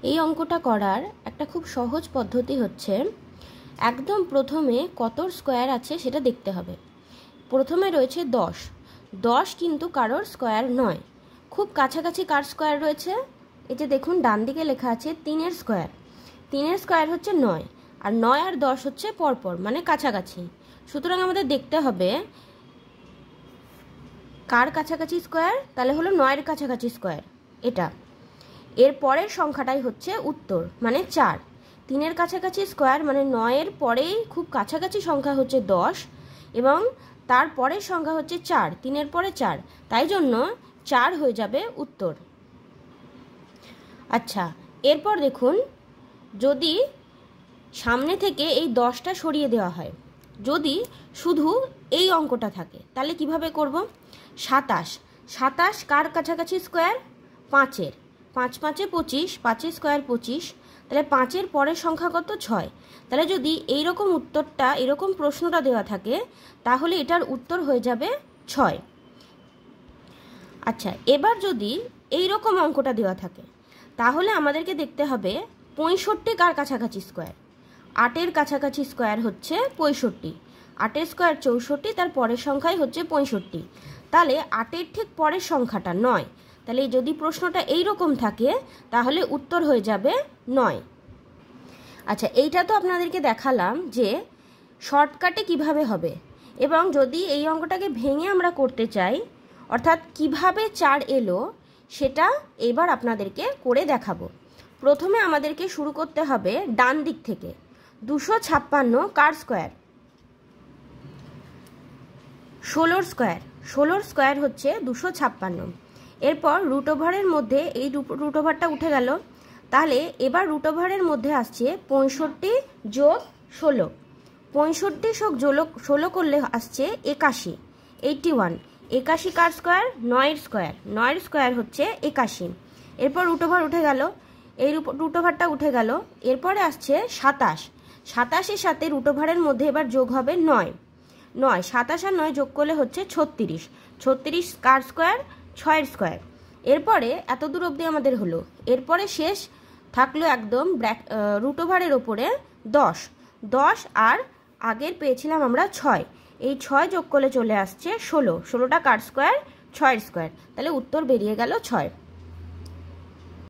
এই অঙ্কটা করার একটা খুব সহজ পদ্ধতি হচ্ছে একদম প্রথমে কতর স্কোয়ার আছে সেটা দেখতে হবে। প্রথমে রয়েছে 10, 10 কিন্তু কারোর স্কোয়ার নয়, খুব কাছাকাছি কার স্কোয়ার রয়েছে? এই যে দেখুন ডান দিকে লেখা আছে 3-এর স্কোয়ার, 3-এর স্কোয়ার হচ্ছে 9, আর 9 আর 10 হচ্ছে পরপর মানে কাছাকাছি। সুতরাং আমাদের দেখতে হবে কার কাছাকাছি স্কোয়ার, তাহলে হলো 9-এর কাছাকাছি স্কোয়ার এটা। এর পরের সংখ্যাটাই হচ্ছে উত্তর মানে 4, 3-এর কাছাকাছি স্কোয়ার মানে 9-এর পরেই খুব কাছাকাছি সংখ্যা হচ্ছে 10 এবং তার পরের সংখ্যা হচ্ছে 4, 3-এর পরে 4, তাই জন্য 4 হয়ে যাবে উত্তর। আচ্ছা, এরপর দেখুন যদি সামনে থেকে এই 10টা সরিয়ে দেওয়া হয়, যদি শুধু এই অঙ্কটা থাকে তাহলে কিভাবে করব? 27, 27 কার কাছাকাছি স্কোয়ার? 5-এর, 5 5-এ 25, 5-এর স্কোয়ার 25, তাহলে 5-এর পরের সংখ্যা কত? 6। তাহলে যদি এইরকম উত্তরটা এরকম প্রশ্নটা দেওয়া থাকে তাহলে এটার উত্তর হয়ে যাবে 6। আচ্ছা, এবার যদি এইরকম অঙ্কটা দেওয়া থাকে তাহলে আমাদেরকে দেখতে হবে 65 কার কাছাকাছি স্কোয়ার? 8-এর কাছাকাছি স্কোয়ার হচ্ছে 65, 8-এর স্কোয়ার 64, তার পরের সংখ্যাই হচ্ছে 65, তাহলে 8-এর ঠিক পরের সংখ্যাটা 9। তাহলে যদি প্রশ্নটা এইরকম থাকে তাহলে উত্তর হয়ে যাবে 9। আচ্ছা, এইটা তো আপনাদেরকে দেখালাম যে শর্টকাটে কিভাবে হবে, এবং যদি এই অঙ্কটাকে ভেঙে আমরা করতে চাই অর্থাৎ কিভাবে 4 এলো সেটা এবার আপনাদেরকে করে দেখাবো। প্রথমে আমাদেরকে শুরু করতে হবে ডান দিক থেকে। 256 কার স্কোয়ার? 16-র স্কোয়ার, 16-র স্কোয়ার হচ্ছে 256। এরপর রুট ওভারের মধ্যে এই রুট ওভারটা উঠে গেল, তাহলে এবার রুট ওভারের মধ্যে আসছে 65 যোগ 16, 65 যোগ 16 করলে আসছে 81, 81, 81 কার স্কোয়ার? 9-এর স্কোয়ার, 9-এর স্কোয়ার হচ্ছে 81। এরপর রুট ওভার উঠে গেল, এই রুট ওভারটা উঠে গেল, এরপরে আসছে 27, 27-এর সাথে রুট ওভারের মধ্যে এবার যোগ হবে 9, 9, 27 আর 9 যোগ করলে হচ্ছে 36, 36 কার স্কোয়ার? 6-এর স্কোয়ার। এরপরে এত দূর অবধি আমাদের হলো, এরপরে শেষ থাকলো একদম রুট ওভারের ওপরে 10, 10 আর আগের পেয়েছিলাম আমরা 6, এই 6 যোগ করলে চলে আসছে 16, 16টা কার স্কোয়ার? 6-এর স্কোয়ার। তাহলে উত্তর বেরিয়ে গেল 6।